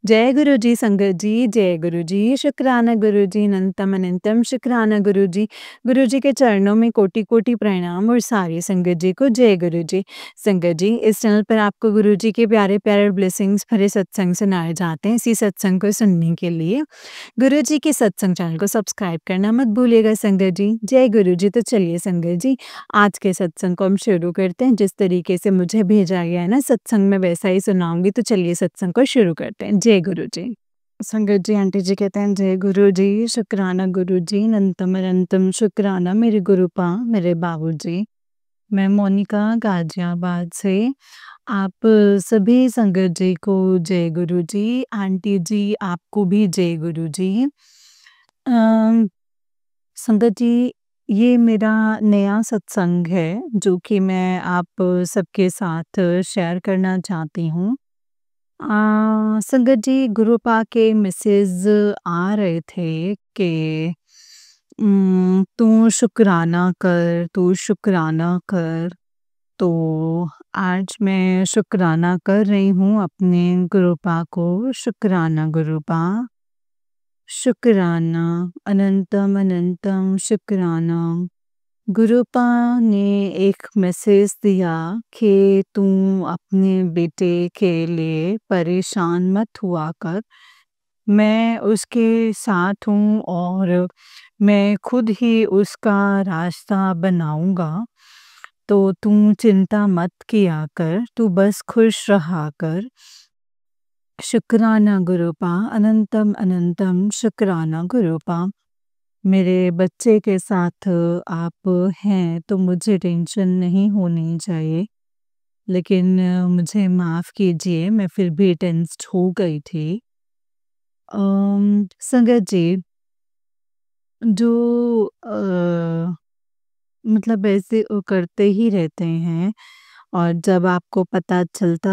जय गुरु जी संगत जी, जय गुरु जी, शुक्राना गुरु जी, अनंतम अनंतम शुक्राना गुरु जी। गुरु जी के चरणों में कोटि-कोटि प्रणाम और सारी संगत जी को जय गुरु जी। संगत जी, इस चैनल पर आपको गुरु जी के प्यारे-प्यारे ब्लेसिंग्स भरे सत्संग सुनाए जाते हैं। इसी सत्संग को सुनने के लिए गुरु जी के सत्संग चैनल को सब्सक्राइब करना मत भूलिएगा संगत जी। जय गुरु जी। तो चलिए संगत जी, आज के सत्संग को हम शुरू करते हैं। जिस तरीके से मुझे भेजा गया है ना सत्संग में वैसा ही सुनाऊँगी, तो चलिए सत्संग को शुरू करते हैं। जय गुरु जी। संगत जी, आंटी जी कहते हैं जय गुरु जी, शुक्राना गुरु जी, अनंतम अनंतम शुक्राना मेरे गुरुपा, मेरे बाबूजी। मैं मोनिका गाजियाबाद से आप सभी संगत जी को जय गुरु जी। आंटी जी, आपको भी जय गुरु जी। संगत जी, ये मेरा नया सत्संग है जो कि मैं आप सबके साथ शेयर करना चाहती हूँ। संगत जी, गुरुपा के मैसेज आ रहे थे कि तू शुक्राना कर, तू शुक्राना कर। तो आज मैं शुक्राना कर रही हूँ अपने गुरुपा को। शुक्राना गुरुपा, शुक्राना, अनंतम अनंतम शुक्राना। गुरुपा ने एक मैसेज दिया कि तू अपने बेटे के लिए परेशान मत हुआ कर। मैं उसके साथ हूँ और मैं खुद ही उसका रास्ता बनाऊँगा। तो तू चिंता मत किया कर, तू बस खुश रहा कर। शुक्राना गुरुपा, अनंतम अनंतम शुक्राना गुरुपा। मेरे बच्चे के साथ आप हैं तो मुझे टेंशन नहीं होनी चाहिए। लेकिन मुझे माफ़ कीजिए, मैं फिर भी टेंस्ड हो गई थी। संगत जी, जो मतलब ऐसे करते ही रहते हैं और जब आपको पता चलता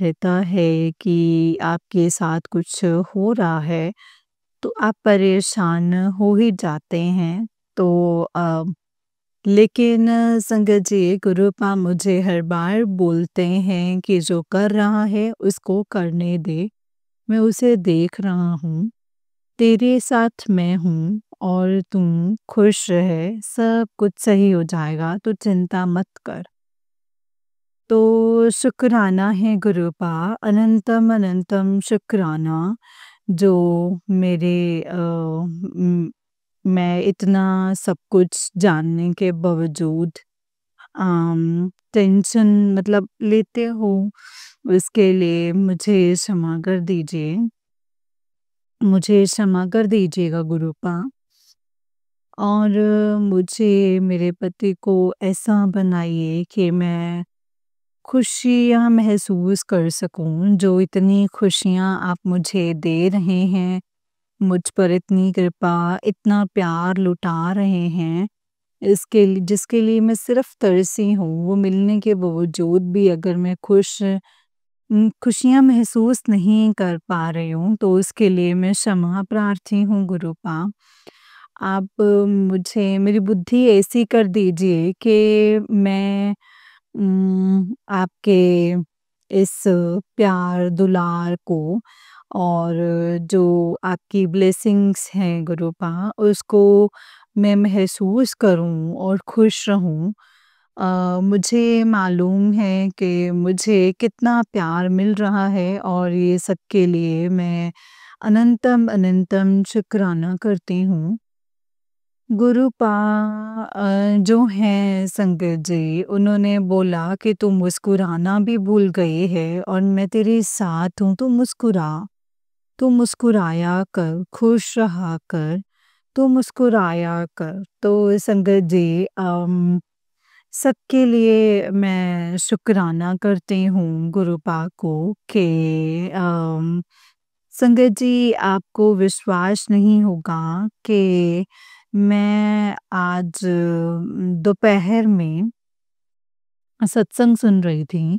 रहता है कि आपके साथ कुछ हो रहा है, तो आप परेशान हो ही जाते हैं। तो लेकिन संगत जी, गुरुपा मुझे हर बार बोलते हैं कि जो कर रहा है उसको करने दे, मैं उसे देख रहा हूँ, तेरे साथ मैं हूँ और तुम खुश रहे, सब कुछ सही हो जाएगा, तो चिंता मत कर। तो शुक्राना है गुरुपा, अनंतम अनंतम शुक्राना जो मेरे मैं इतना सब कुछ जानने के बावजूद टेंशन मतलब लेते हो, उसके लिए मुझे क्षमा कर दीजिए। मुझे क्षमा कर दीजिएगा गुरुपा। और मुझे मेरे पति को ऐसा बनाइए कि मैं खुशियाँ महसूस कर सकूँ, जो इतनी खुशियाँ आप मुझे दे रहे हैं, मुझ पर इतनी कृपा, इतना प्यार लुटा रहे हैं, इसके लिए जिसके लिए मैं सिर्फ़ तरसी हूँ, वो मिलने के बावजूद भी अगर मैं खुशियाँ महसूस नहीं कर पा रही हूँ, तो उसके लिए मैं क्षमा प्रार्थी हूँ गुरुपा। आप मुझे मेरी बुद्धि ऐसी कर दीजिए कि मैं आपके इस प्यार दुलार को और जो आपकी ब्लेसिंग्स हैं गुरुपा, उसको मैं महसूस करूं और खुश रहूं। मुझे मालूम है कि मुझे कितना प्यार मिल रहा है और ये सबके लिए मैं अनंतम अनंतम शुक्राना करती हूँ। गुरुपा जो हैं संगत जी, उन्होंने बोला कि तू मुस्कुराना भी भूल गई है और मैं तेरे साथ हूँ, तू मुस्कुरा। तू मुस्कुराया कर, खुश रहा कर, तू मुस्कुराया कर। तो संगत जी, सबके लिए मैं शुक्राना करती हूँ गुरुपा को कि संगत जी, आपको विश्वास नहीं होगा कि मैं आज दोपहर में सत्संग सुन रही थी,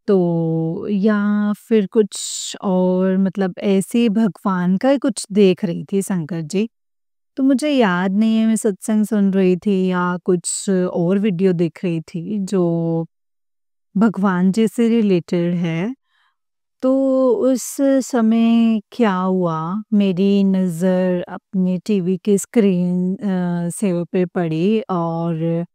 तो या फिर कुछ और मतलब ऐसे ही भगवान का ही कुछ देख रही थी संगत जी। तो मुझे याद नहीं है मैं सत्संग सुन रही थी या कुछ और वीडियो देख रही थी जो भगवान जी से रिलेटेड है। तो उस समय क्या हुआ, मेरी नज़र अपने टीवी के स्क्रीन से पे पड़ी और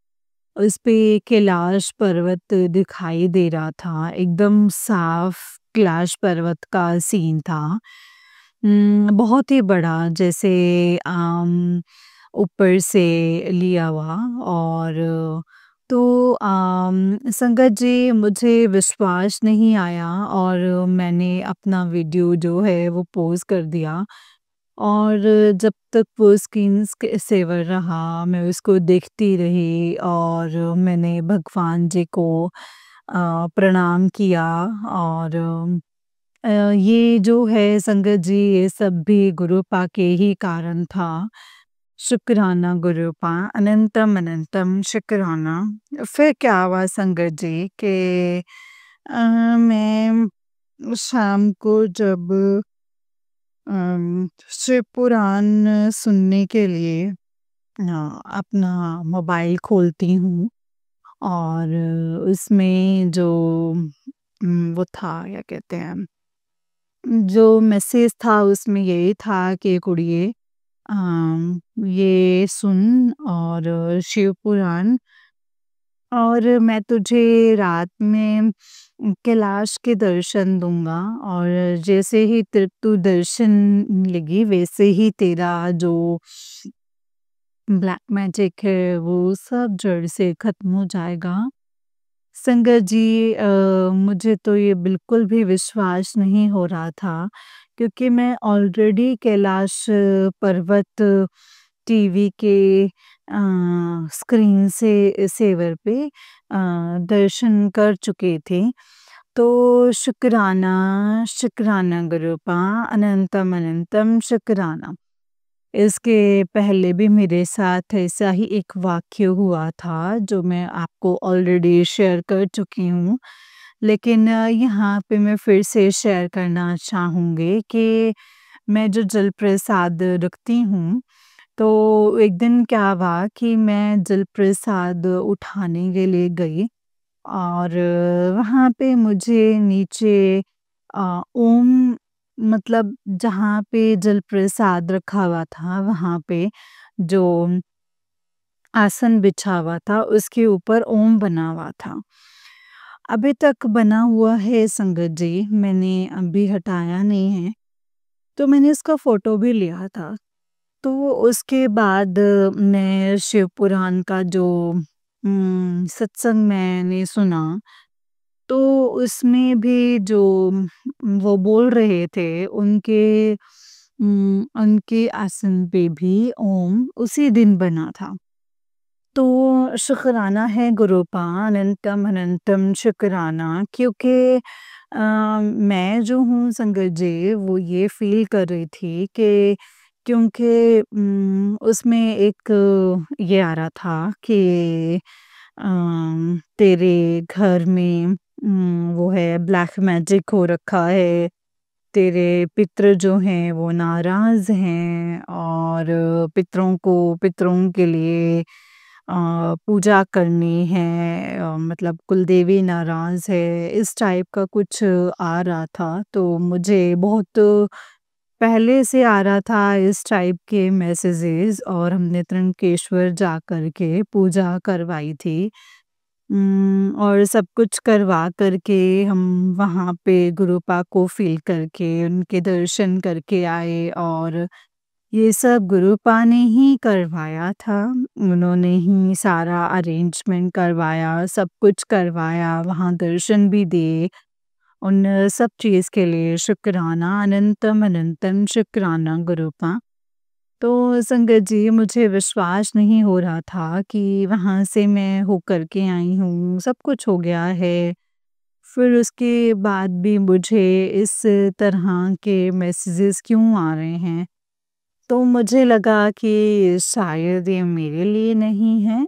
उस पे कैलाश पर्वत दिखाई दे रहा था, एकदम साफ कैलाश पर्वत का सीन था। बहुत ही बड़ा, जैसे ऊपर से लिया हुआ। और तो संगत जी, मुझे विश्वास नहीं आया और मैंने अपना वीडियो जो है वो पोस्ट कर दिया। और जब तक वो स्क्रीन सेवर रहा, मैं उसको देखती रही और मैंने भगवान जी को प्रणाम किया। और ये जो है संगत जी, ये सब भी गुरुपा के ही कारण था। शुक्राना गुरुपा, अनंतम अनंतम शुक्राना। फिर क्या हुआ संगत जी कि मैं शाम को जब शिव पुराण सुनने के लिए अपना मोबाइल खोलती हूँ और उसमें जो वो था, क्या कहते हैं, जो मैसेज था उसमें यही था कि कुड़िए ये सुन और शिव पुराण, और मैं तुझे रात में कैलाश के दर्शन दूँगा। और जैसे ही तेरे तू दर्शन लेगी, वैसे ही तेरा जो ब्लैक मैजिक है वो सब जड़ से खत्म हो जाएगा। संगत जी, मुझे तो ये बिल्कुल भी विश्वास नहीं हो रहा था, क्योंकि मैं ऑलरेडी कैलाश पर्वत टीवी के स्क्रीन से सेवर पे दर्शन कर चुके थे। तो शुक्राना, शुक्राना गुरुपा, अनंतम अनंतम शुक्राना। इसके पहले भी मेरे साथ ऐसा ही एक वाक़या हुआ था, जो मैं आपको ऑलरेडी शेयर कर चुकी हूँ। लेकिन यहाँ पे मैं फिर से शेयर करना चाहूँगी कि मैं जो जल प्रसाद रखती हूँ, तो एक दिन क्या हुआ कि मैं जल प्रसाद उठाने के लिए गई और वहाँ पे मुझे नीचे ओम, मतलब जहाँ पे जल प्रसाद रखा हुआ था, वहाँ पे जो आसन बिछा हुआ था, उसके ऊपर ओम बना हुआ था। अभी तक बना हुआ है संगत जी, मैंने अभी हटाया नहीं है। तो मैंने इसका फ़ोटो भी लिया था। तो उसके बाद मैं शिव पुराण का जो सत्संग मैंने सुना, तो उसमें भी जो वो बोल रहे थे, उनके आसन पे भी ओम उसी दिन बना था। तो शुक्राना है गुरुपा, अनंतम अनंतम शुक्राना, क्योंकि मैं जो हूँ संगत जी, वो ये फ़ील कर रही थी कि क्योंकि उसमें एक ये आ रहा था कि तेरे घर में वो है, ब्लैक मैजिक हो रखा है, तेरे पितृ जो हैं वो नाराज़ हैं और पितरों के लिए पूजा करनी है, मतलब कुलदेवी नाराज़ है, इस टाइप का कुछ आ रहा था। तो मुझे बहुत पहले से आ रहा था इस टाइप के मैसेजेस, और हमने त्र्यंबकेश्वर जा कर के पूजा करवाई थी। और सब कुछ करवा कर के हम वहाँ पे गुरुपा को फ़ील करके, उनके दर्शन करके आए, और ये सब गुरुपा ने ही करवाया था। उन्होंने ही सारा अरेंजमेंट करवाया, सब कुछ करवाया, वहाँ दर्शन भी दिए। उन सब चीज़ के लिए शुक्राना, अनंतम अनंतम शुक्राना गुरुपा। तो संगत जी, मुझे विश्वास नहीं हो रहा था कि वहाँ से मैं होकर के आई हूँ, सब कुछ हो गया है। फिर उसके बाद भी मुझे इस तरह के मैसेजेस क्यों आ रहे हैं? तो मुझे लगा कि शायद ये मेरे लिए नहीं है,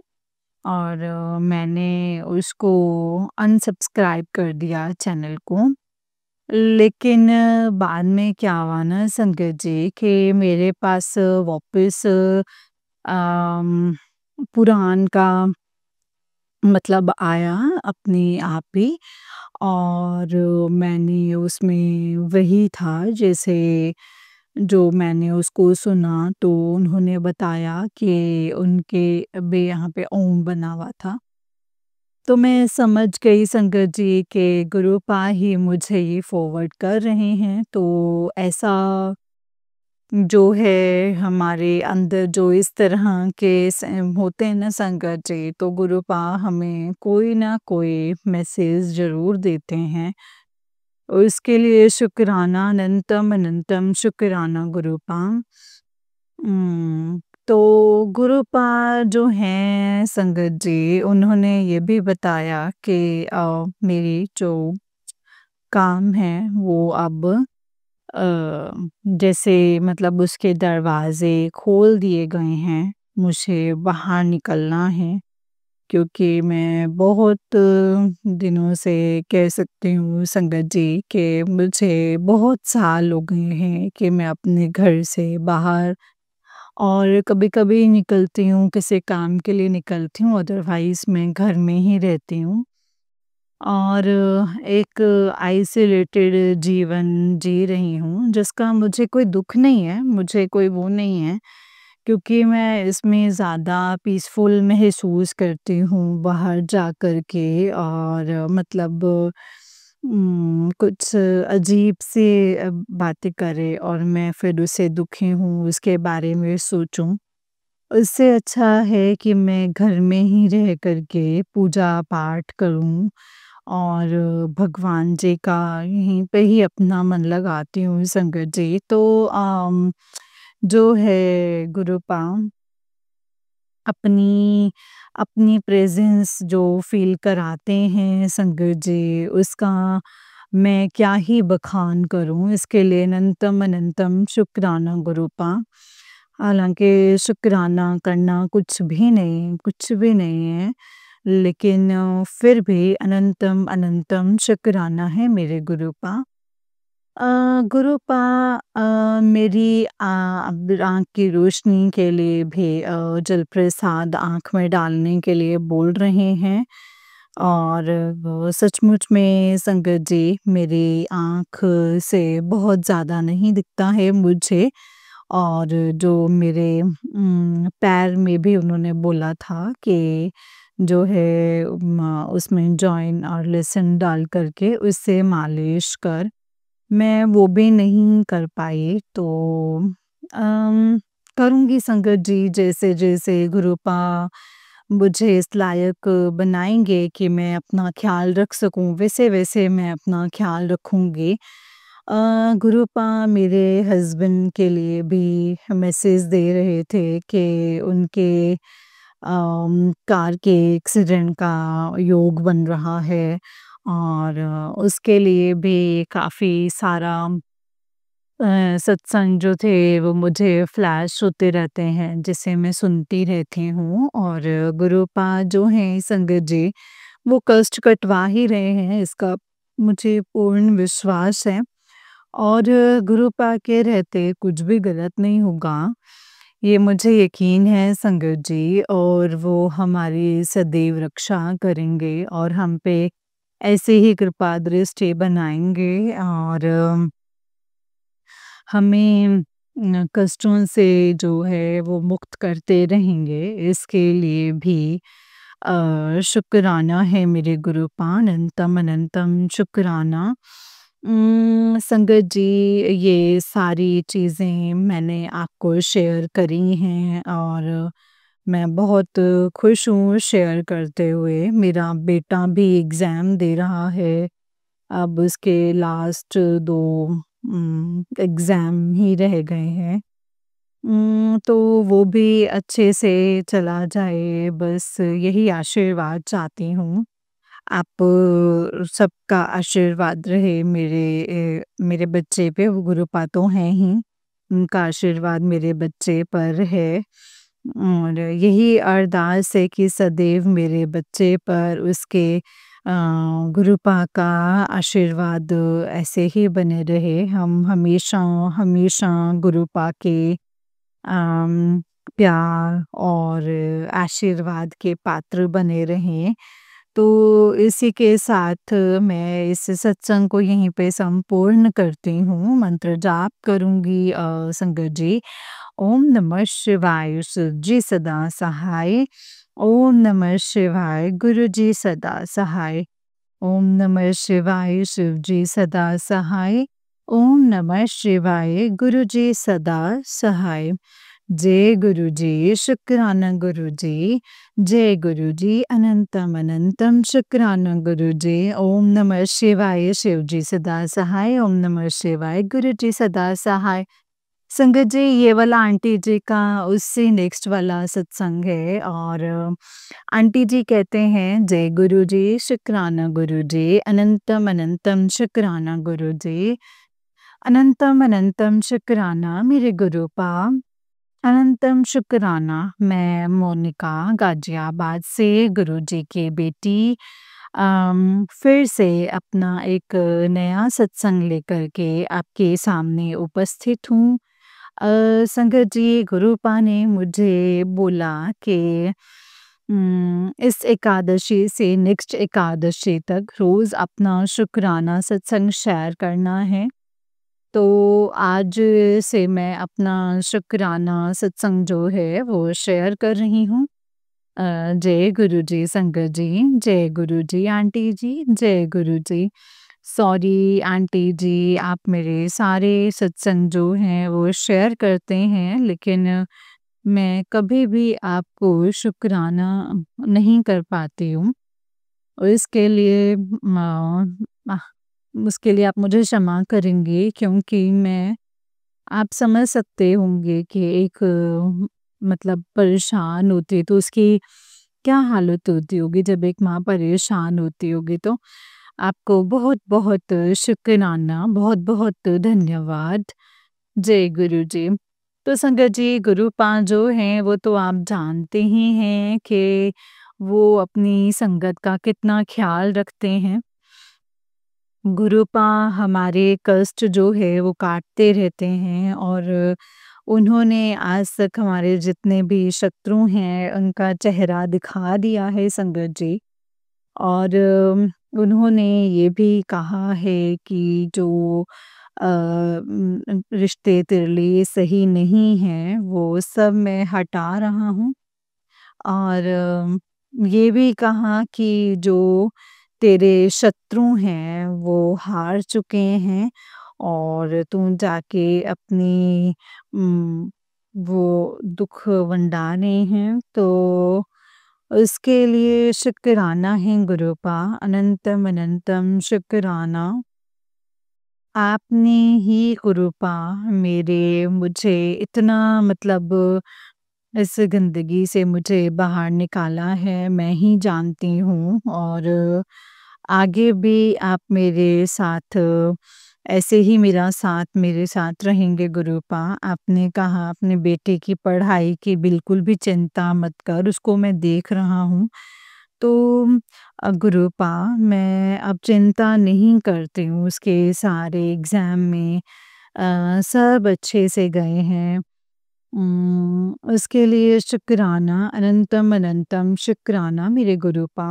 और मैंने उसको अनसब्सक्राइब कर दिया चैनल को। लेकिन बाद में क्या हुआ ना संगत जी, कि मेरे पास वापस पुराण का मतलब आया अपने आप ही और मैंने उसमें वही था जैसे जो मैंने उसको सुना तो उन्होंने बताया कि उनके भी यहाँ पे ओम बना हुआ था। तो मैं समझ गई संगत जी के गुरुपा ही मुझे ये फॉरवर्ड कर रहे हैं, तो ऐसा जो है हमारे अंदर जो इस तरह के होते हैं ना संगत जी, तो गुरुपा हमें कोई ना कोई मैसेज ज़रूर देते हैं और इसके लिए शुक्राना अनंतम अनंतम शुक्राना गुरुपा। तो गुरुपा जो हैं संगत जी, उन्होंने ये भी बताया कि मेरी जो काम है वो अब जैसे मतलब उसके दरवाज़े खोल दिए गए हैं, मुझे बाहर निकलना है क्योंकि मैं बहुत दिनों से कह सकती हूँ संगत जी कि मुझे बहुत साल हो गए हैं कि मैं अपने घर से बाहर और कभी-कभी निकलती हूँ, किसी काम के लिए निकलती हूँ, अदरवाइज़ मैं घर में ही रहती हूँ। और एक आइसोलेटेड जीवन जी रही हूँ, जिसका मुझे कोई दुःख नहीं है, मुझे कोई वो नहीं है, क्योंकि मैं इसमें ज़्यादा पीसफुल महसूस करती हूँ बाहर जा कर के और मतलब कुछ अजीब सी बातें करे और मैं फिर उससे दुखी हूँ, उसके बारे में सोचूँ। इससे अच्छा है कि मैं घर में ही रह कर के पूजा-पाठ करूँ और भगवान जी का यहीं पे ही अपना मन लगाती हूँ संगत जी। तो जो है गुरुपा अपनी अपनी प्रेज़ेंस जो फ़ील कराते हैं संगत जी, उसका मैं क्या ही बखान करूँ, इसके लिए अनंतम अनंतम शुक्राना गुरुपा। हालाँकि शुक्राना करना कुछ भी नहीं है, लेकिन फिर भी अनंतम अनंतम शुक्राना है मेरे गुरुपा। गुरुपा मेरी अब आँख की रोशनी के लिए भी जलप्रसाद आँख में डालने के लिए बोल रहे हैं और वो सचमुच में संगत जी मेरी आँख से बहुत ज़्यादा नहीं दिखता है मुझे और जो मेरे पैर में भी उन्होंने बोला था कि जो है उसमें जॉइन और लहसुन डाल कर के उससे मालिश कर। मैं वो भी नहीं कर पाई तो अम, करूँगी संगत जी जैसे-जैसे गुरुपा मुझे इस लायक बनाएँगे कि मैं अपना ख़्याल रख सकूँ, वैसे-वैसे मैं अपना ख़्याल रखूँगी। गुरुपा मेरे हस्बैंड के लिए भी मैसेज दे रहे थे कि उनके कार के एक्सीडेंट का योग बन रहा है और उसके लिए भी काफ़ी सारा सत्संग जो थे वो मुझे फ्लैश होते रहते हैं जिसे मैं सुनती रहती हूँ और गुरुपा जो हैं संगत जी वो कष्ट कटवा ही रहे हैं इसका मुझे पूर्ण विश्वास है और गुरुपा के रहते कुछ भी गलत नहीं होगा, ये मुझे यकीन है संगत जी और वो हमारी सदैव रक्षा करेंगे और हम पे ऐसे ही कृपा दृष्टि बनाएँगे और हमें कष्टों से जो है वो मुक्त करते रहेंगे, इसके लिए भी शुक्राना है मेरे गुरुपा अनंतम अनंतम शुक्राना। संगत जी ये सारी चीज़ें मैंने आपको शेयर करी हैं और मैं बहुत खुश हूँ शेयर करते हुए। मेरा बेटा भी एग्ज़ाम दे रहा है, अब उसके लास्ट 2 एग्ज़ाम ही रह गए हैं। तो वो भी अच्छे से चला जाए बस यही आशीर्वाद चाहती हूँ। आप सबका आशीर्वाद रहे मेरे बच्चे पे, वो गुरुपा तो हैं ही, उनका आशीर्वाद मेरे बच्चे पर है और यही अरदास है कि सदैव मेरे बच्चे पर उसके गुरुपा का आशीर्वाद ऐसे ही बने रहे। हम हमेशा-हमेशा गुरुपा के प्यार और आशीर्वाद के पात्र बने रहें। तो इसी के साथ मैं इस सत्संग को यहीं पे संपूर्ण करती हूँ। मंत्र जाप करूँगी संगत जी। ओम नमः शिवाय शिव जी सदा सहाय। ओम नमः शिवाय गुरु जी सदा सहाय। ओम नमः शिवाय शिव जी सदा सहाय। ओम नमः शिवाय गुरु जी सदा सहाय। जय गुरु जी, शुक्राना गुरु जी। जय गुरु जी, अनंतम अनंतम शुक्राना गुरु जी। ओम नमः शिवाय शिव जी सदा सहाय। ओम नमः शिवाय गुरु जी सदा सहाय। संगत जी, ये वाला आंटी जी का उससे नेक्स्ट वाला सत्संग है और आंटी जी कहते हैं, जय गुरु जी, शुक्राना गुरु जी, अनंतम अनंतम शुक्राना गुरु जी, अनंतम अनंतम शुक्राना मेरे गुरु पाप, अनंतम शुक्राना। मैं मोनिका गाजियाबाद से गुरु जी की बेटी फिर से अपना एक नया सत्संग लेकर के आपके सामने उपस्थित हूँ। संगत जी, गुरुपा ने मुझे बोला कि इस एकादशी से नेक्स्ट एकादशी तक रोज़ अपना शुक्राना सत्संग शेयर करना है। तो आज से मैं अपना शुक्राना सत्संग जो है वो शेयर कर रही हूँ। जय गुरु जी संगत जी, जय गुरु जी आंटी जी, जय गुरु जी। सॉरी आंटी जी, आप मेरे सारे सत्संग जो हैं वो शेयर करते हैं, लेकिन मैं कभी भी आपको शुक्राना नहीं कर पाती हूँ। और इसके लिए उसके लिए आप मुझे क्षमा करेंगे, क्योंकि मैं आप समझ सकते होंगे कि एक मतलब परेशान होती है तो उसकी क्या हालत होती होगी जब एक माँ परेशान होती होगी। तो आपको बहुत-बहुत शुक्राना, बहुत-बहुत धन्यवाद। जय गुरु जी। तो संगत जी, गुरुपाद जो हैं वो तो आप जानते ही हैं कि वो अपनी संगत का कितना ख़्याल रखते हैं। गुरुपा हमारे कष्ट जो है वो काटते रहते हैं और उन्होंने आज तक हमारे जितने भी शत्रु हैं उनका चेहरा दिखा दिया है संगत जी। और उन्होंने ये भी कहा है कि जो रिश्ते तेरे लिए सही नहीं हैं वो सब मैं हटा रहा हूँ। और ये भी कहा कि जो तेरे शत्रु हैं वो हार चुके हैं और तू जाके अपनी वो दुख वंडाने हैं, तो उसके लिए शुक्राना है गुरुपा, अनंतम अनंतम शुक्राना। आपने ही गुरुपा मेरे मुझे इतना मतलब इस गंदगी से मुझे बाहर निकाला है, मैं ही जानती हूँ। और आगे भी आप मेरे साथ ऐसे ही मेरा साथ मेरे साथ रहेंगे गुरुपा। आपने कहा अपने बेटे की पढ़ाई की बिल्कुल भी चिंता मत कर, उसको मैं देख रहा हूँ। तो गुरुपा मैं अब चिंता नहीं करती हूँ, उसके सारे एग्ज़ाम में सब अच्छे से गए हैं। उसके लिए शुक्राना, अनंतम अनंतम शुक्राना मेरे गुरुपा।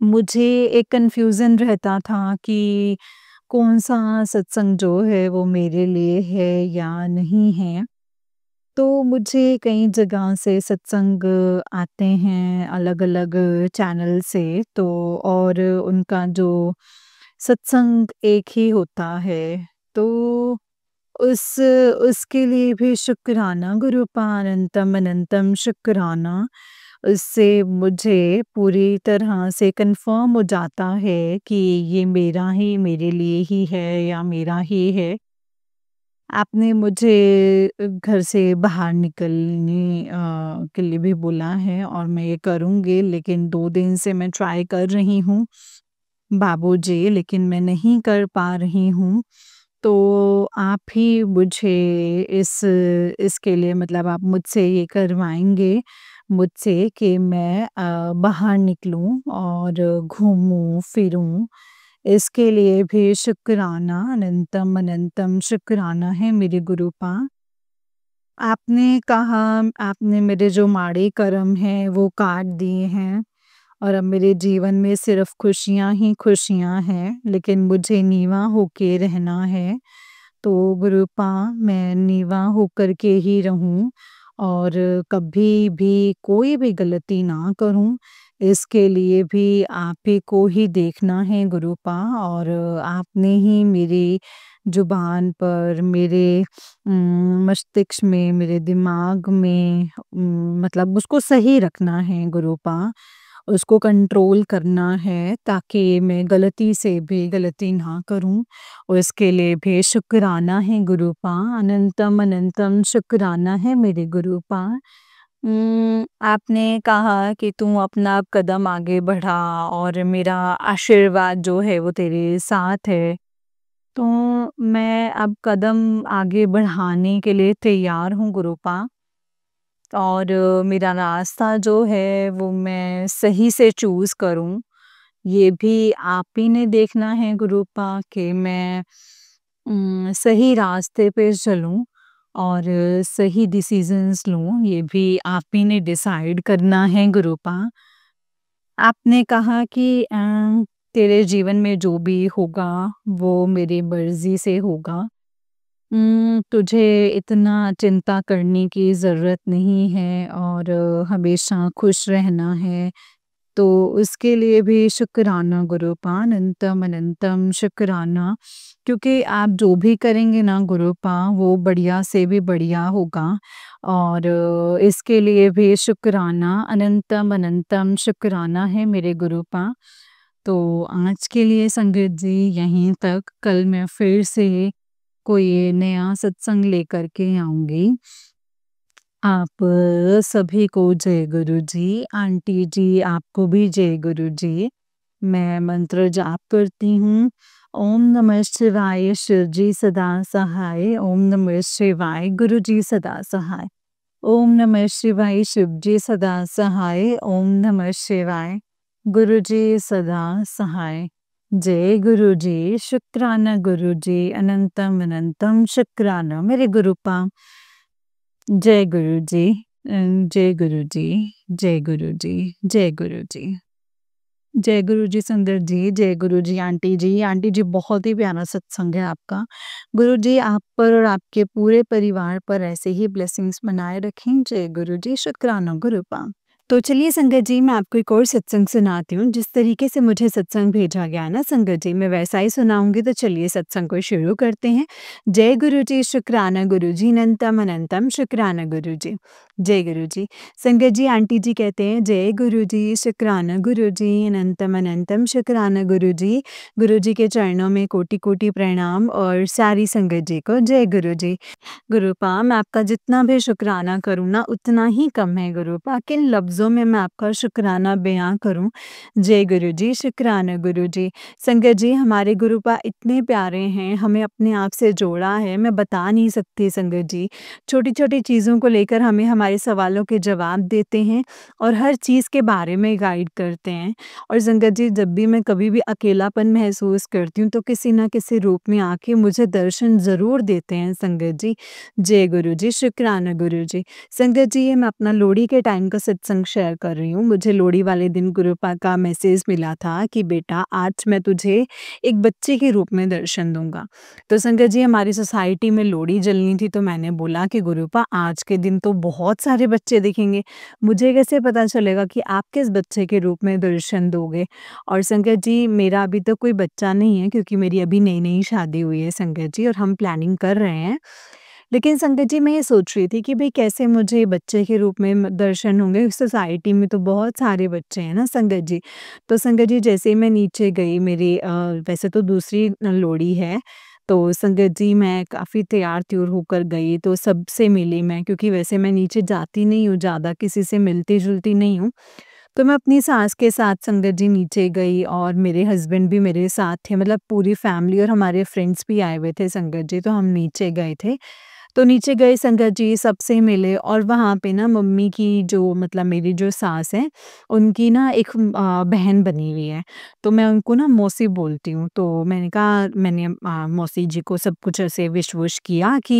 मुझे एक कन्फ्यूज़न रहता था कि कौन-सा सत्संग जो है वो मेरे लिए है या नहीं है। तो मुझे कई जगह से सत्संग आते हैं अलग-अलग चैनल से, तो और उनका जो सत्संग एक ही होता है। तो उस उसके लिए भी शुक्राना गुरुपा, अनंतम अनंतम शुक्राना। उससे मुझे पूरी तरह से कन्फर्म हो जाता है कि ये मेरा ही मेरे लिए ही है या मेरा ही है। आपने मुझे घर से बाहर निकलने के लिए भी बोला है और मैं ये करूँगी, लेकिन 2 दिन से मैं ट्राई कर रही हूँ बाबूजी, लेकिन मैं नहीं कर पा रही हूँ। तो आप ही मुझे इसके लिए मतलब आप मुझसे ये करवाएँगे मुझसे कि मैं बाहर निकलूँ और घूमूँ-फिरूँ। इसके लिए भी शुक्राना, अनंतम अनंतम शुक्राना है मेरे गुरुपा। आपने कहा आपने मेरे जो माड़े कर्म हैं वो काट दिए हैं और अब मेरे जीवन में सिर्फ़ खुशियाँ ही खुशियाँ हैं, लेकिन मुझे नीवा होके रहना है। तो गुरूपा मैं नीवा होकर के ही रहूँ और कभी भी कोई भी गलती ना करूँ, इसके लिए भी आप ही को ही देखना है गुरूपा और आपने ही मेरी ज़ुबान पर, मेरे मस्तिष्क में, मेरे दिमाग में मतलब उसको सही रखना है गुरूपा। उसको कंट्रोल करना है ताकि मैं गलती से भी गलती ना करूँ और इसके लिए भी शुक्राना है गुरूपा, अनंतम अनंतम शुक्राना है मेरे गुरूपा। आपने कहा कि तू अपना कदम आगे बढ़ा और मेरा आशीर्वाद जो है वो तेरे साथ है। तो मैं अब कदम आगे बढ़ाने के लिए तैयार हूँ गुरूपा और मेरा रास्ता जो है वो मैं सही से चूज़ करूँ, ये भी आप ही ने देखना है गुरूपा कि मैं सही रास्ते पे चलूँ और सही डिसीज़न्स लूँ, ये भी आप ही ने डिसाइड करना है गुरूपा। आपने कहा कि तेरे जीवन में जो भी होगा वो मेरी मर्ज़ी से होगा। तुझे इतना चिंता करने की ज़रूरत नहीं है और हमेशा खुश रहना है। तो उसके लिए भी शुक्राना गुरूपा, अनंतम अनंतम शुक्राना क्योंकि आप जो भी करेंगे ना गुरूपा वो बढ़िया से भी बढ़िया होगा और इसके लिए भी शुक्राना, अनंतम अनंतम शुक्राना है मेरे गुरूपा। तो आज के लिए संगत जी यहीं तक, कल मैं फिर से कोई नया सत्संग लेकर के आऊँगी। आप सभी को जय गुरु जी, आंटी जी आपको भी जय गुरु जी। मैं मंत्र जाप करती हूँ। ओम नमः शिवाय शिव जी सदा सहाय, ओम नमः शिवाय गुरु जी सदा सहाय। ओम नमः शिवाय शिव जी सदा सहाय, ओम नमः शिवाय गुरु जी सदा सहाय। जय गुरु जी, शुक्राना गुरु जी, अनंतम अनंतम शुक्राना मेरे गुरूपा। जय गुरु जी, जय गुरु जी, जय गुरु जी, जय गुरु जी। जय गुरु जी सुंदर जी, जय गुरु जी आंटी जी। आंटी जी बहुत ही प्यारा सत्संग है आपका। गुरु जी आप पर और आपके पूरे परिवार पर ऐसे ही ब्लेसिंग्स बनाए रखें। जय गुरु जी, शुक्राना गुरूपा। तो चलिए संगत जी मैं आपको एक और सत्संग सुनाती हूँ। जिस तरीके से मुझे सत्संग भेजा गया है ना संगत जी, मैं वैसा ही सुनाऊँगी तो चलिए सत्संग को शुरू करते हैं। जय गुरु जी, शुक्राना गुरु जी, अनंतम अनंतम शुक्राना गुरु जी। जय गुरु जी। संगत जी आंटी जी कहते हैं जय गुरु जी, शुक्राना गुरु जी, अनंतम अनंतम शुक्राना गुरु जी। गुरु जी के चरणों में कोटि-कोटि प्रणाम और सारी संगत जी को जय गुरु जी। गुरूपा मैं आपका जितना भी शुक्राना करूँ ना उतना ही कम है गुरूपा। किन लफ्ज़ों में मैं आपका शुक्राना बयाँ करूँ। जय गुरु जी, शुक्राना गुरु जी। संगत जी हमारे गुरूपा इतने प्यारे हैं, हमें अपने आप से जोड़ा है, मैं बता नहीं सकती संगत जी। छोटी-छोटी चीज़ों को लेकर हमें हमारे सवालों के जवाब देते हैं और हर चीज़ के बारे में गाइड करते हैं। और संगत जी जब भी मैं कभी भी अकेलापन महसूस करती हूँ तो किसी न किसी रूप में आके मुझे दर्शन ज़रूर देते हैं संगत जी। जय गुरु जी, शुक्राना गुरु जी। संगत जी ये मैं अपना लोहड़ी के टाइम का सत्संग शेयर कर रही हूँ। मुझे लोहड़ी वाले दिन गुरूपा का मैसेज मिला था कि बेटा आज मैं तुझे एक बच्चे के रूप में दर्शन दूँगा। तो संगत जी हमारी सोसाइटी में लोहड़ी जलनी थी तो मैंने बोला कि गुरूपा आज के दिन तो बहुत सारे बच्चे दिखेंगे, मुझे कैसे पता चलेगा कि आप किस बच्चे के रूप में दर्शन दोगे? और संगत जी मेरा अभी तक कोई बच्चा नहीं है क्योंकि मेरी अभी नई-नई शादी हुई है संगत जी और हम प्लानिंग कर रहे हैं। लेकिन संगत जी मैं ये सोच रही थी कि भई कैसे मुझे बच्चे के रूप में दर्शन होंगे, सोसाइटी में तो बहुत सारे बच्चे हैं ना संगत जी। तो संगत जी जैसे ही मैं नीचे गई मेरी वैसे तो दूसरी लोहड़ी है, तो संगत जी मैं काफ़ी तैयार-त्यूर होकर गई तो सबसे मिली मैं क्योंकि वैसे मैं नीचे जाती नहीं हूँ ज़्यादा, किसी से मिलती-जुलती नहीं हूँ। तो मैं अपनी सास के साथ संगत जी नीचे गई और मेरे हस्बैंड भी मेरे साथ थे मतलब पूरी फैमिली और हमारे फ्रेंड्स भी आए हुए थे संगत जी, तो हम नीचे गए थे। तो नीचे गए संगत जी, सबसे मिले और वहाँ पे ना मम्मी की जो मतलब मेरी जो सास हैं, उनकी ना एक बहन बनी हुई है। तो मैं उनको ना मौसी बोलती हूँ। तो मैंने कहा मैंने मौसी जी को सब कुछ ऐसे विश-वुश किया कि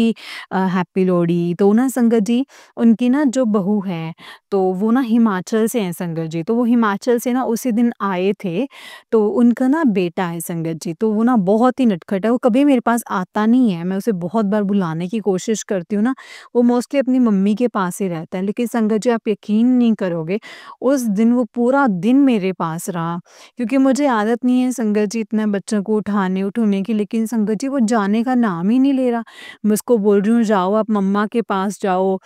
हैप्पी लोहड़ी। तो ना संगत जी, उनकी ना जो बहू है, तो वो ना हिमाचल से हैं संगत जी। तो वो हिमाचल से ना उसी दिन आए थे। तो उनका ना बेटा है संगत जी, तो वो ना बहुत ही नटखट है, वो कभी मेरे पास आता नहीं है, मैं उसे बहुत बार बुलाने की कोशिश करती हूँ ना, वो मोस्टली अपनी मम्मी के पास ही रहता है। लेकिन संगत जी, आप यकीन नहीं करोगे, उस दिन वो पूरा दिन मेरे पास रहा, क्योंकि मुझे आदत नहीं है संगत जी इतने बच्चों को उठाने-उठूने की, लेकिन संगत जी वो जाने का नाम ही नहीं ले रहा। मैं उसको बोल रही हूँ जाओ आप मम्मा के पास जाओ,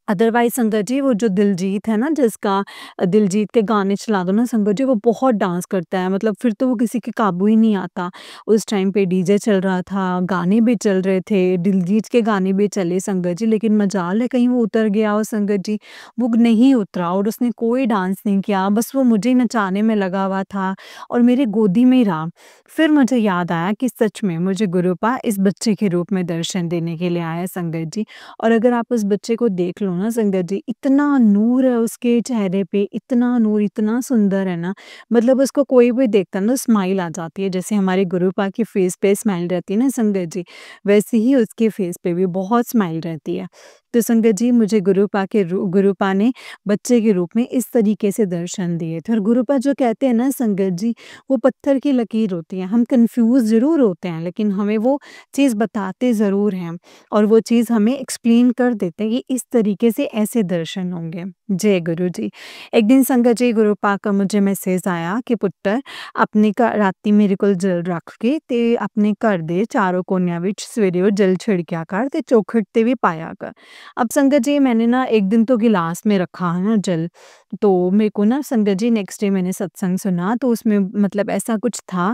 अदरवाइज़ संगत जी वो जो दिलजीत है ना जिसका दिलजीत के गाने चला दो ना संगत जी, वो बहुत डांस करता है, मतलब फिर तो वो किसी के काबू ही नहीं आता। उस टाइम पे डीजे चल रहा था, गाने भी चल रहे थे, दिलजीत के गाने भी चले संगत जी, लेकिन मजाल है कहीं वो उतर गया हो संगत जी। वो नहीं उतरा और उसने कोई डांस नहीं किया, बस वो मुझे ही नचाने में लगा हुआ था और मेरी गोदी में ही रहा। फिर मुझे याद आया कि सच में मुझे गुरुपा इस बच्चे के रूप में दर्शन देने के लिए आया है संगत जी। और अगर आप उस बच्चे को देख लो ना संगत जी, इतना नूर है उसके चेहरे पे, इतना नूर, इतना सुंदर है ना, मतलब उसको कोई भी देखता है ना स्माइल आ जाती है। जैसे हमारे गुरुपा के फेस पे स्माइल रहती है ना संगत जी, वैसे ही उसके फेस पे भी बहुत स्माइल रहती है। तो संगत जी, मुझे गुरुपा ने बच्चे के रूप में इस तरीके से दर्शन दिए थे। और गुरुपा जो कहते हैं ना संगत जी, वो पत्थर की लकीर होती है। हम कन्फ्यूज़ ज़रूर होते हैं, लेकिन हमें वो चीज़ बताते ज़रूर हैं। और वो चीज़ हमें एक्सप्लेन कर देते हैं कि इस तरीके से ऐसे दर्शन होंगे। जय गुरु जी। एक दिन संगत जी, गुरुपा का मुझे मैसेज आया कि पुੱਤਰ ਆਪਣੇ ਘਰ ਰਾਤੀ ਮੇਰੇ ਕੋਲ ਜਲ ਰੱਖ ਕੇ ਤੇ ਆਪਣੇ ਘਰ ਦੇ ਚਾरों कोनियां ਵਿੱਚ सवेरे वो जल छिड़किया कर ते चौखट ते भी पाया कर। अब संगत जी, मैंने ना एक दिन तो गिलास में रखा है ना जल, तो मेरे को ना संगत जी नेक्स्ट डे मैंने सत्संग सुना, तो उसमें मतलब ऐसा कुछ था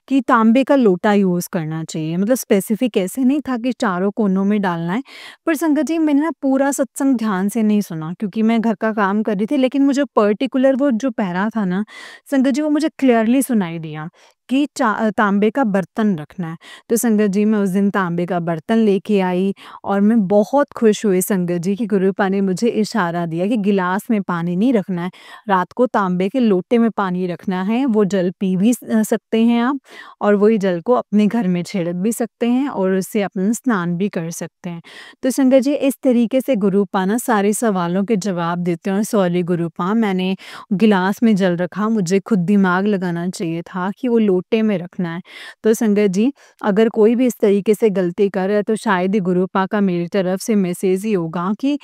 कि तांबे का लोटा यूज़ करना चाहिए। मतलब स्पेसिफिक ऐसे नहीं था कि चारों कोनों में डालना है। पर संगत जी, मैंने ना पूरा सत्संग ध्यान से नहीं सुना क्योंकि मैं घर का काम कर रही थी, लेकिन मुझे पर्टिकुलर वो जो पैरा था ना संगत जी, वो मुझे क्लियरली सुनाई दिया कि तांबे का बर्तन रखना है। तो संगत जी, मैं उस दिन तांबे का बर्तन लेके आई और मैं बहुत खुश हुई संगत जी कि गुरुपा ने मुझे इशारा दिया कि गिलास में पानी नहीं रखना है, रात को तांबे के लोटे में पानी रखना है। वो जल पी भी सकते हैं आप, और वही जल को अपने घर में छिड़क भी सकते हैं और उससे अपना स्नान भी कर सकते हैं। तो संगत जी, इस तरीके से गुरुपा ना सारे सवालों के जवाब देते हैं। और सॉरी गुरुपा, मैंने गिलास में जल रखा, मुझे खुद दिमाग लगाना चाहिए था कि वो लोटे में रखना है। तो संगत जी, अगर कोई भी इस तरीके से गलती कर रहा है तो शायद ये गुरुपा का मेरी तरफ से मैसेज ही होगा कि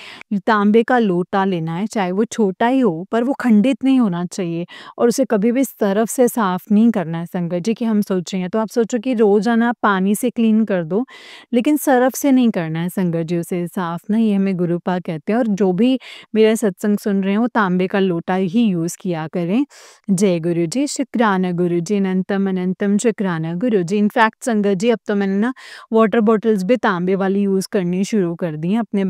तांबे का लोटा लेना है, चाहे वो छोटा ही हो पर वो खंडित नहीं होना चाहिए और उसे कभी भी सरफ से साफ नहीं करना है संगत जी, कि हम सोच रहे हैं तो आप सोचो कि रोज़ाना पानी से क्लीन कर दो, लेकिन सरफ से नहीं करना है संगत जी उसे साफ ना, ये हमें गुरुपा कहते हैं। और जो भी मेरा सत्संग सुन रहे हैं वो तांबे का लोटा ही यूज़ किया करें। जय गुरु जी, शुक्राना गुरु जी, अनंतम अनंतम शुक्राना गुरु जी। इनफैक्ट संगत जी, अब तो मैंने ना वाटर बॉटल्स भी तांबे वाली यूज़ करनी शुरू कर दी हैं अपने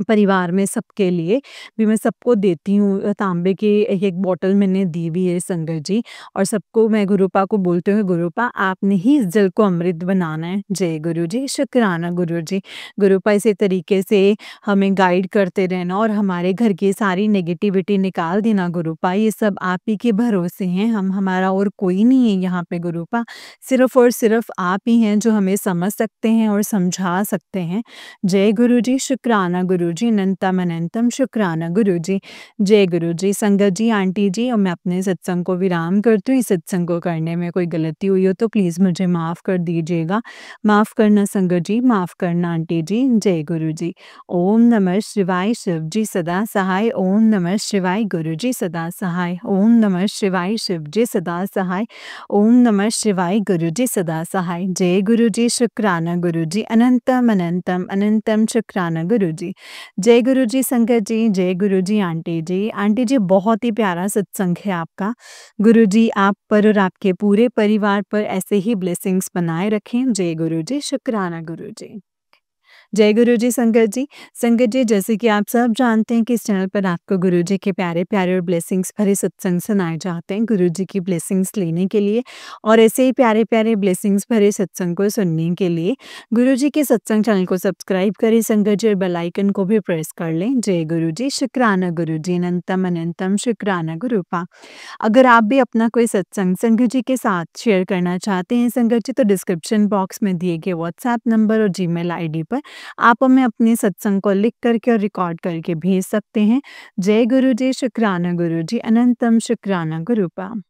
परिवार में सबके लिए भी, मैं सबको देती हूँ तांबे की एक-एक बॉटल मैंने दी हुई है संगत जी। और सबको मैं गुरुपा को बोलती हूँ, गुरुपा आपने ही इस जल को अमृत बनाना है। जय गुरु जी, शुक्राना गुरु जी। गुरुपा इसी तरीके से हमें गाइड करते रहना और हमारे घर की सारी नेगेटिविटी निकाल देना गुरुपा, ये सब आप ही के भरोसे हैं, हम हमारा और कोई नहीं है यहाँ पे गुरुपा, सिर्फ़ और सिर्फ़ आप ही हैं जो हमें समझ सकते हैं और समझा सकते हैं। जय गुरु जी, शुक्राना गुरु जी, अनंतम अनंतम शुक्राना गुरु जी। जय गुरु जी। संगत जी, आंटी जी, और मैं अपने सत्संग को विराम करती हूँ। इस सत्संग को करने में कोई गलती हुई हो तो प्लीज़ मुझे माफ़ कर दीजिएगा। माफ़ करना संगत जी, माफ़ करना आंटी जी। जय गुरु जी। ओम नमः शिवाय, शिव जी सदा सहाय। ओम नमः शिवाय, गुरु जी सदा सहाय। ओम नमः शिवाय, शिव जी सदा सहाय। ओम नमः शिवाय, गुरु जी सदा सहाय। जय गुरु जी, शुक्राना गुरु जी, अनंतम अनंतम अनंतम शुक्राना गुरु जी। जय गुरु जी संगत जी, जय गुरु जी आंटी जी। आंटी जी, बहुत ही प्यारा सत्संग है आपका। गुरु जी आप पर और आपके पूरे परिवार पर ऐसे ही ब्लेसिंग्स बनाए रखें। जय गुरु जी, शुक्राना गुरु जी। जय गुरु जी संगत जी। संगत जी, जैसे कि आप सब जानते हैं कि इस चैनल पर आपको गुरु जी के प्यारे-प्यारे और ब्लेसिंग्स भरे सत्संग सुनाए जाते हैं गुरु जी की ब्लेसिंग्स लेने के लिए और ऐसे ही प्यारे-प्यारे ब्लेसिंग्स भरे सत्संग को सुनने के लिए गुरु जी के सत्संग चैनल को सब्सक्राइब करें संगत जी और बेल आइकन को भी प्रेस कर लें। जय गुरु जी, शुक्राना गुरु जी, अनंतम अनंतम शुक्राना गुरुपा। अगर आप भी अपना कोई सत्संग संगत जी के साथ शेयर करना चाहते हैं संगत जी, तो डिस्क्रिप्शन बॉक्स में दिए गए व्हाट्सएप नंबर और जीमेल आईडी पर आप हमें अपने सत्संग को लिख करके और रिकॉर्ड करके भेज सकते हैं। जय गुरु जी, शुक्राना गुरु जी, अनंतम शुक्राना गुरुपा।